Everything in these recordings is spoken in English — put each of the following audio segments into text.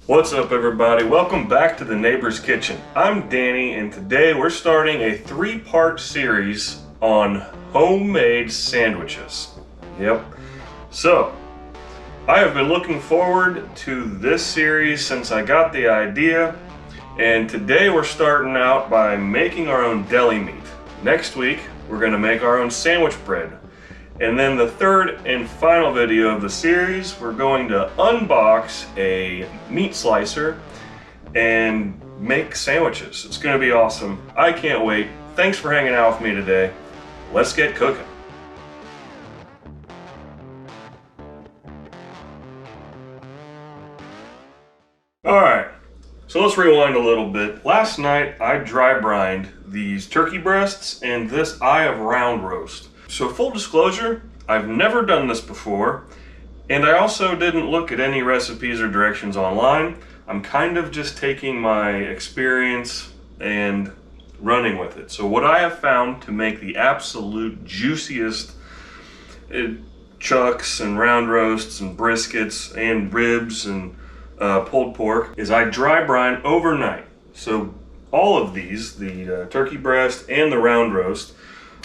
What's up, everybody? Welcome back to the Neighbor's Kitchen. I'm Danny, and today we're starting a 3-part series on homemade sandwiches. Yep. So, I have been looking forward to this series since I got the idea, and today we're starting out by making our own deli meat. Next week, we're going to make our own sandwich bread. And then the third and final video of the series, we're going to unbox a meat slicer and make sandwiches. It's going to be awesome. I can't wait. Thanks for hanging out with me today. Let's get cooking. Alright, so let's rewind a little bit. Last night I dry brined these turkey breasts and this eye of round roast. So full disclosure, I've never done this before, and I also didn't look at any recipes or directions online. I'm kind of just taking my experience and running with it. So what I have found to make the absolute juiciest chucks and round roasts and briskets and ribs and pulled pork is I dry brine overnight. So all of these, the turkey breast and the round roast,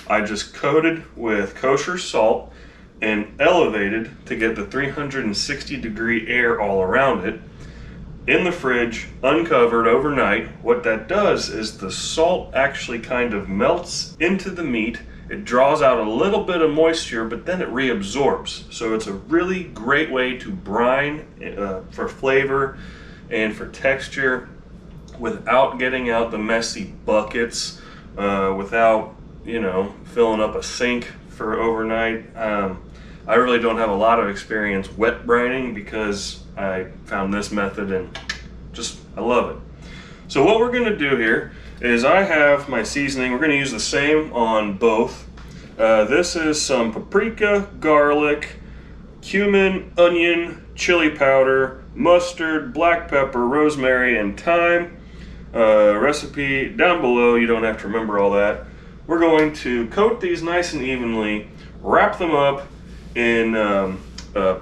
I just coated with kosher salt and elevated to get the 360-degree air all around it. In the fridge, uncovered overnight. What that does is the salt actually kind of melts into the meat. It draws out a little bit of moisture, but then it reabsorbs. So it's a really great way to brine for flavor and for texture without getting out the messy buckets, without filling up a sink for overnight. I really don't have a lot of experience wet brining because I found this method and I love it. So what we're gonna do here is I have my seasoning. We're gonna use the same on both. This is some paprika, garlic, cumin, onion, chili powder, mustard, black pepper, rosemary, and thyme. Recipe down below, you don't have to remember all that. We're going to coat these nice and evenly, wrap them up in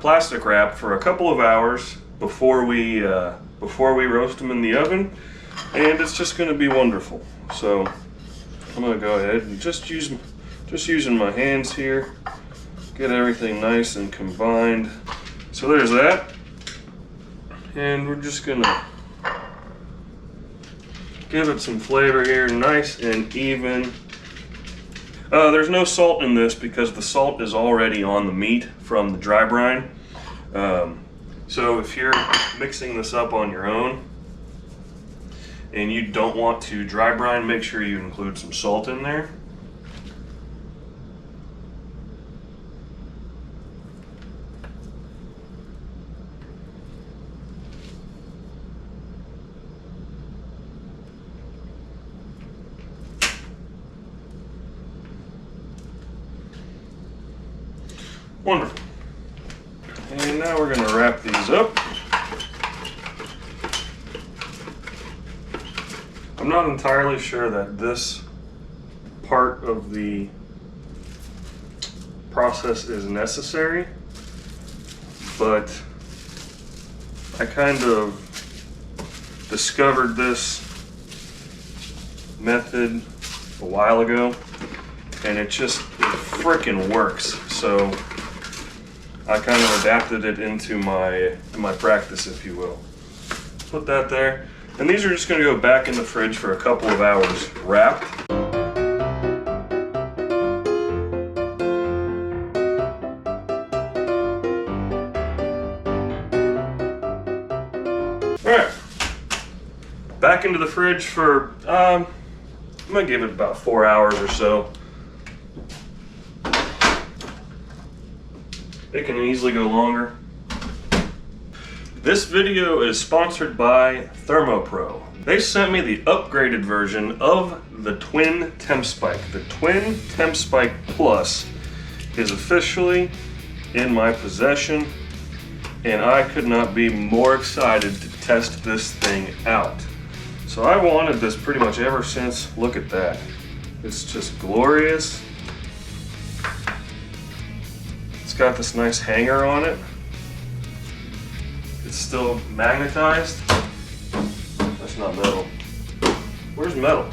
plastic wrap for a couple of hours before we roast them in the oven, and it's just going to be wonderful. So I'm going to go ahead and just using my hands here, get everything nice and combined. So there's that, and we're just going to give it some flavor here, nice and even. There's no salt in this because the salt is already on the meat from the dry brine. So if you're mixing this up on your own and you don't want to dry brine, make sure you include some salt in there. Wonderful. And now we're going to wrap these up. I'm not entirely sure that this part of the process is necessary, but I kind of discovered this method a while ago, and it freaking works. So I kind of adapted it into my practice, if you will. Put that there. And these are just going to go back in the fridge for a couple of hours wrapped. Alright. Back into the fridge for, I'm going to give it about 4 hours or so. It can easily go longer. This video is sponsored by ThermoPro. They sent me the upgraded version of the Twin Temp Spike. The Twin Temp Spike Plus is officially in my possession, and I could not be more excited to test this thing out. So I wanted this pretty much ever since. Look at that. It's just glorious. It's got this nice hanger on it. It's still magnetized. That's not metal. Where's metal?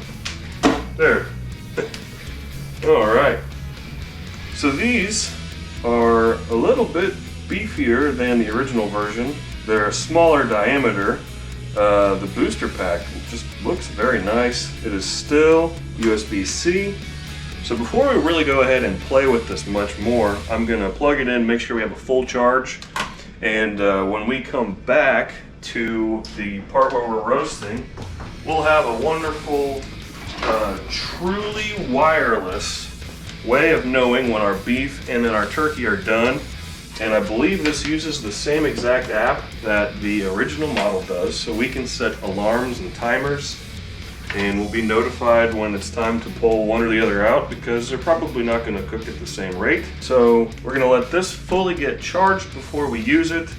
There. Alright. So these are a little bit beefier than the original version. They're a smaller diameter. The booster pack just looks very nice. It is still USB-C. So before we really go ahead and play with this much more, I'm going to plug it in, make sure we have a full charge. And when we come back to the part where we're roasting, we'll have a wonderful, truly wireless way of knowing when our beef and then our turkey are done. And I believe this uses the same exact app that the original model does, so we can set alarms and timers, and we'll be notified when it's time to pull one or the other out, because they're probably not going to cook at the same rate. So we're going to let this fully get charged before we use it.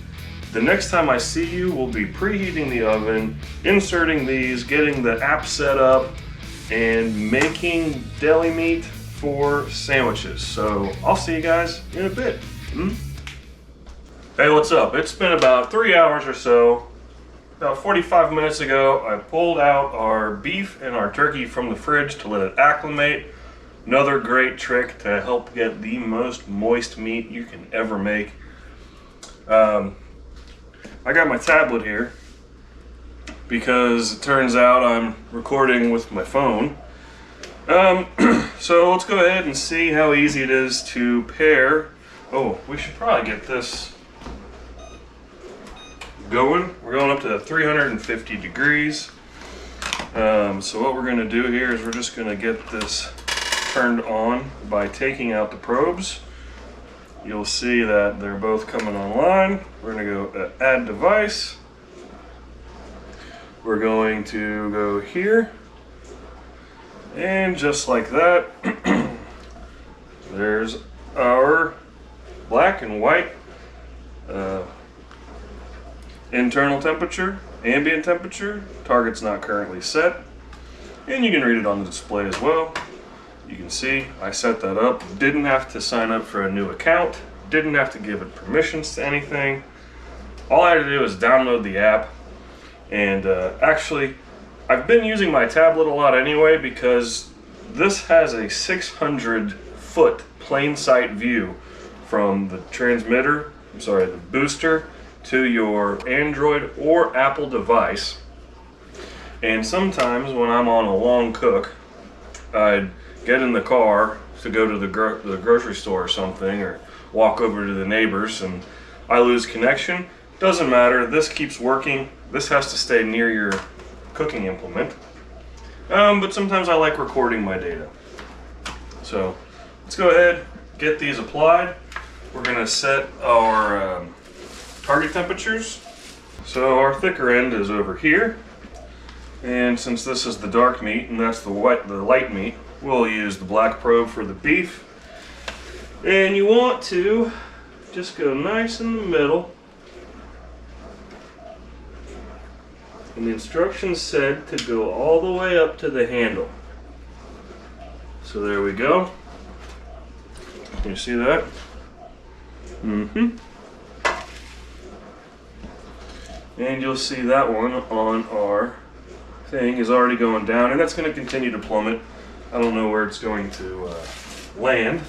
The next time I see you, we'll be preheating the oven, inserting these, getting the app set up, and making deli meat for sandwiches. So I'll see you guys in a bit. Hey, what's up? It's been about 3 hours or so. About 45 minutes ago, I pulled out our beef and our turkey from the fridge to let it acclimate. Another great trick to help get the most moist meat you can ever make. I got my tablet here because it turns out I'm recording with my phone. So let's go ahead and see how easy it is to pair. Oh, we should probably get this going. We're going up to 350 degrees. So what we're going to do here is we're just going to get this turned on by taking out the probes. You'll see that they're both coming online. We're going to go add device. We're going to go here, and just like that, there's our black and white internal temperature, ambient temperature, target's not currently set, and you can read it on the display as well. You can see I set that up, didn't have to sign up for a new account, didn't have to give it permissions to anything. All I had to do is download the app, and actually I've been using my tablet a lot anyway because this has a 600-foot plain sight view from the transmitter, the booster, to your Android or Apple device. And sometimes when I'm on a long cook, I'd get in the car to go to the grocery store or something, or walk over to the neighbors, and I lose connection. Doesn't matter, this keeps working. This has to stay near your cooking implement. But sometimes I like recording my data. So let's go ahead, get these applied. We're gonna set our target temperatures. So our thicker end is over here, and since this is the dark meat and that's the light meat, we'll use the black probe for the beef. And you want to just go nice in the middle. And the instructions said to go all the way up to the handle. So there we go. You see that? And you'll see that one on our thing is already going down, and that's going to continue to plummet. I don't know where it's going to land.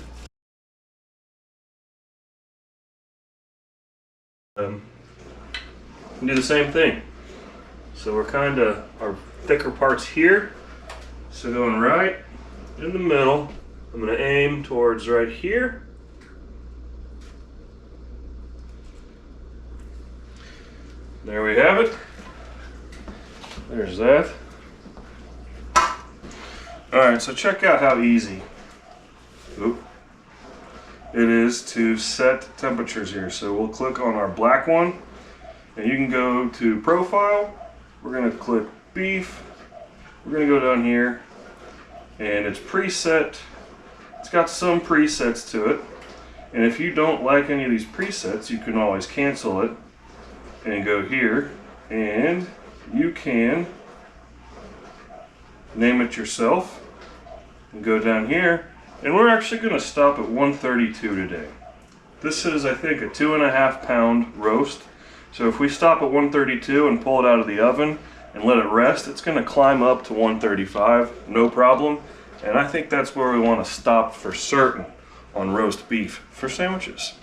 And do the same thing. So we're kind of, our thicker parts here, so going right in the middle. I'm going to aim towards right here. There we have it. There's that. Alright, so check out how easy it is to set temperatures here. So we'll click on our black one, and you can go to profile. We're going to click beef. We're going to go down here, and it's preset. It's got some presets to it. And if you don't like any of these presets, you can always cancel it and go here, and you can name it yourself and go down here. And we're actually going to stop at 132 today. This is, I think, a 2.5 pound roast. So if we stop at 132 and pull it out of the oven, and let it rest, it's going to climb up to 135, no problem. And I think that's where we want to stop for certain on roast beef for sandwiches.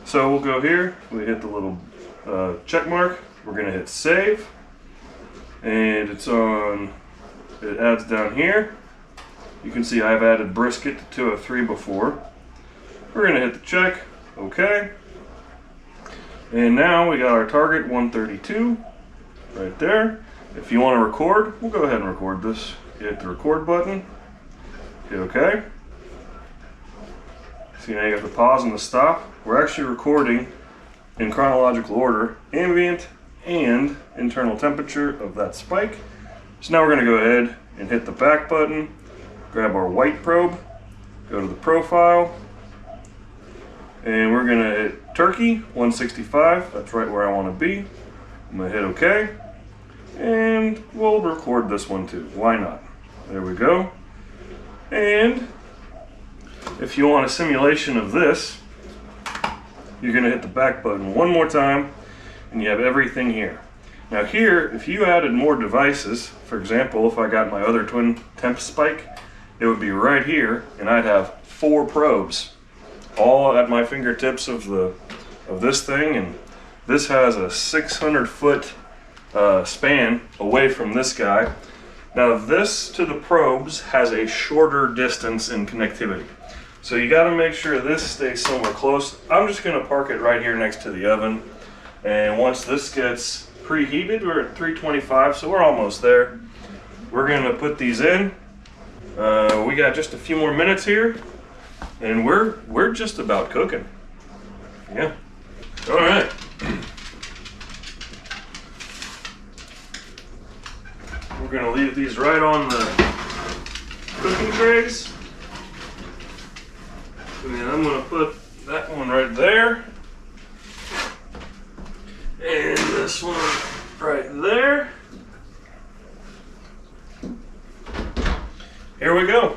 So we'll go here, we hit the little check mark, we're going to hit save, and it's on, it adds down here. You can see I've added brisket to 203 before. We're going to hit the check, okay. And now we got our target 132 right there. If you want to record, we'll go ahead and record this. You hit the record button, hit okay. See, now you have the pause and the stop. We're actually recording in chronological order, ambient and internal temperature of that spike. So now we're going to go ahead and hit the back button, grab our white probe, go to the profile, and we're going to hit turkey 165. That's right where I want to be. I'm going to hit OK, and we'll record this one too. Why not? There we go. And if you want a simulation of this, you're going to hit the back button one more time, and you have everything here. Now here, if you added more devices, for example, if I got my other twin temp spike, it would be right here, and I'd have 4 probes, all at my fingertips of this thing, and this has a 600-foot span away from this guy. Now this to the probes has a shorter distance in connectivity. So you got to make sure this stays somewhere close. I'm just going to park it right here next to the oven. And once this gets preheated, we're at 325, so we're almost there. We're going to put these in. We got just a few more minutes here, and we're just about cooking. Yeah. All right. We're going to leave these right on the cooking trays. And I'm going to put that one right there. And this one right there. Here we go.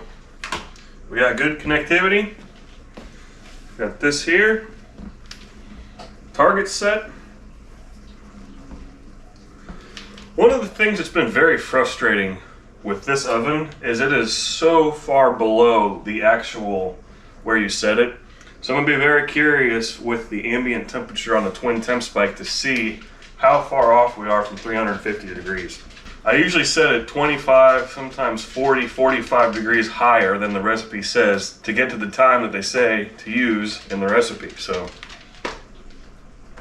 We got good connectivity. Got this here. Target set. One of the things that's been very frustrating with this oven is it is so far below the actual where you set it. So I'm going to be very curious with the ambient temperature on the twin temp spike to see how far off we are from 350 degrees. I usually set it 25, sometimes 40, 45 degrees higher than the recipe says to get to the time that they say to use in the recipe. So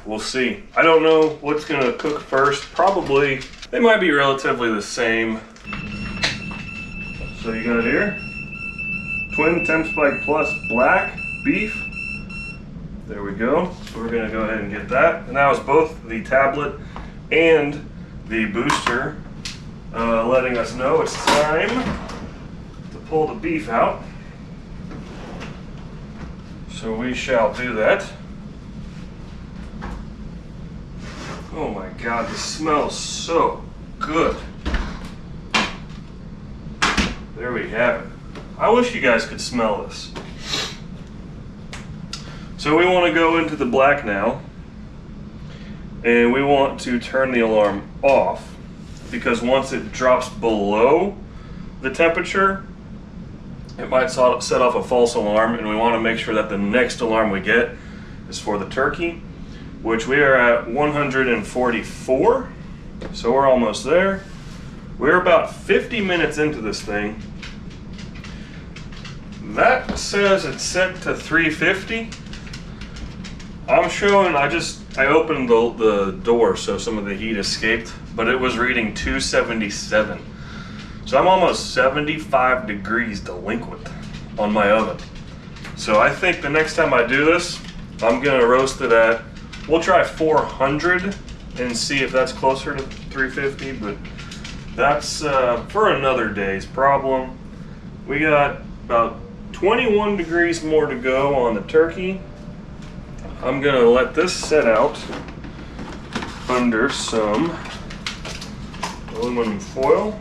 we'll see. I don't know what's going to cook first. Probably, they might be relatively the same. So you got here, twin temp spike plus black beef. There we go. So we're going to go ahead and get that. And that was both the tablet and the booster letting us know it's time to pull the beef out. So we shall do that. Oh my God, this smells so good. There we have it. I wish you guys could smell this. So we want to go into the black now, and we want to turn the alarm off, because once it drops below the temperature, it might set off a false alarm, and we want to make sure that the next alarm we get is for the turkey, which we are at 144, so we're almost there. We're about 50 minutes into this thing. That says it's set to 350. I'm showing, I opened the door so some of the heat escaped, but it was reading 277. So I'm almost 75 degrees delinquent on my oven. So I think the next time I do this, I'm gonna roast it at, we'll try 400 and see if that's closer to 350, but that's for another day's problem. We got about 21 degrees more to go on the turkey. I'm gonna let this set out under some aluminum foil.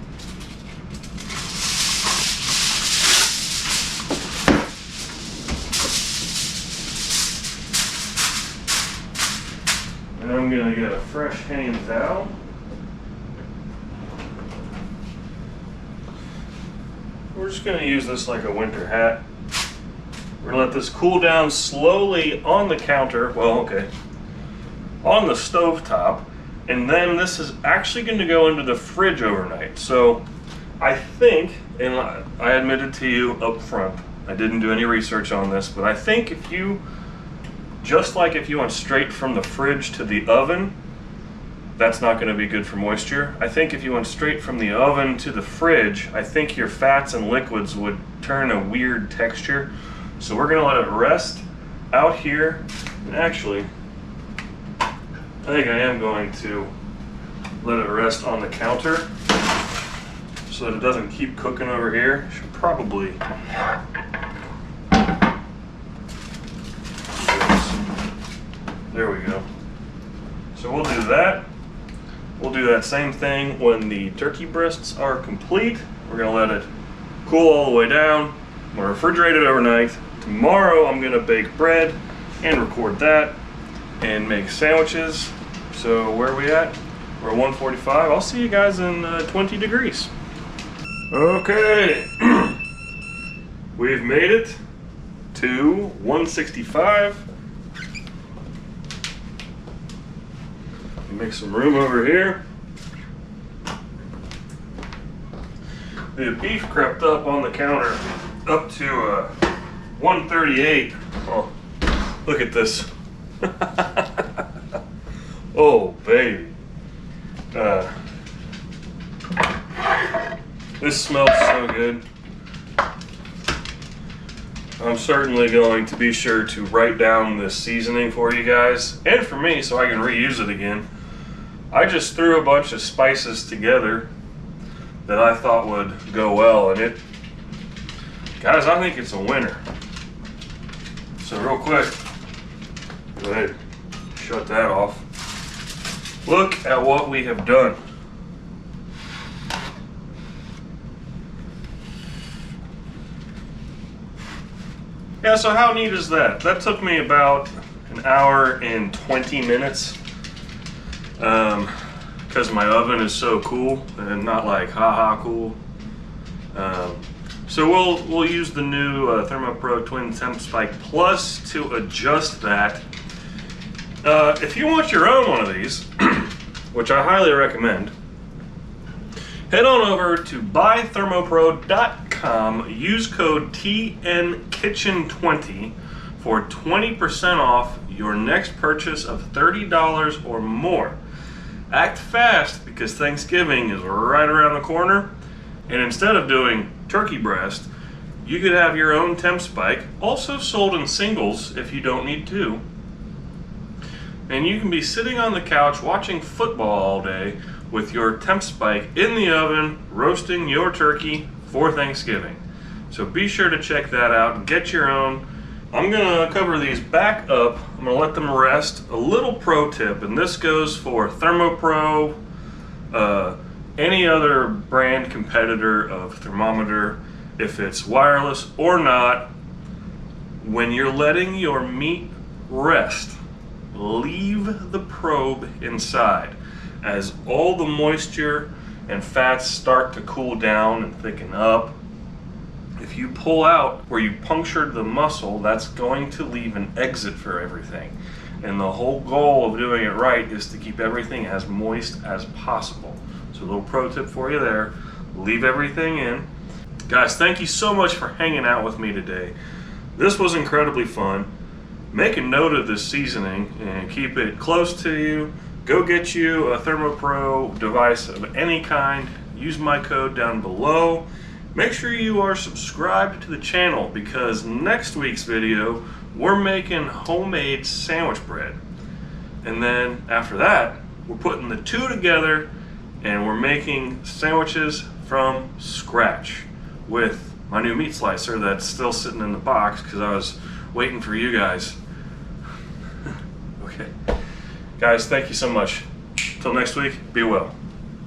And I'm gonna get a fresh hand towel. we're just gonna use this like a winter hat. We're gonna let this cool down slowly on the counter, well, okay, on the stove top, and then this is actually gonna go into the fridge overnight. So I think, and I admitted to you up front, I didn't do any research on this, but I think if you, just like if you went straight from the fridge to the oven, that's not gonna be good for moisture. I think if you went straight from the oven to the fridge, I think your fats and liquids would turn a weird texture. So we're gonna let it rest out here. And actually, I think I am going to let it rest on the counter so that it doesn't keep cooking over here. Should probably. There we go. So we'll do that. We'll do that same thing when the turkey breasts are complete. We're gonna let it cool all the way down. We'll refrigerate it overnight. Tomorrow I'm gonna bake bread and record that and make sandwiches. So where are we at? We're at 145. I'll see you guys in 20 degrees. Okay, we've made it to 165. Make some room over here. The beef crept up on the counter up to 138. Oh, look at this. Oh, baby. This smells so good. I'm certainly going to be sure to write down this seasoning for you guys and for me so I can reuse it again. I just threw a bunch of spices together that I thought would go well, and guys, I think it's a winner. So real quick, go ahead, shut that off. Look at what we have done. Yeah, so how neat is that? That took me about an hour and 20 minutes. Because my oven is so cool and not like haha cool. So we'll use the new ThermoPro Twin Temp Spike Plus to adjust that. If you want your own one of these, which I highly recommend, head on over to buythermopro.com, use code TNKitchen20 for 20% off your next purchase of $30 or more. Act fast because Thanksgiving is right around the corner, and instead of doing turkey breast, you could have your own temp spike, also sold in singles if you don't need two. And you can be sitting on the couch watching football all day with your temp spike in the oven, roasting your turkey for Thanksgiving. So be sure to check that out and get your own. I'm gonna cover these back up. I'm gonna let them rest. A little pro tip, and this goes for ThermoPro, any other brand competitor of thermometer, if it's wireless or not, when you're letting your meat rest, leave the probe inside. As all the moisture and fats start to cool down and thicken up, if you pull out where you punctured the muscle, that's going to leave an exit for everything. And the whole goal of doing it right is to keep everything as moist as possible. So a little pro tip for you there, leave everything in. Guys, thank you so much for hanging out with me today. This was incredibly fun. Make a note of this seasoning and keep it close to you. Go get you a ThermoPro device of any kind. Use my code down below. Make sure you are subscribed to the channel because next week's video, we're making homemade sandwich bread. And then after that, we're putting the two together and we're making sandwiches from scratch with my new meat slicer that's still sitting in the box because I was waiting for you guys. Okay. Guys, thank you so much. Till next week, be well.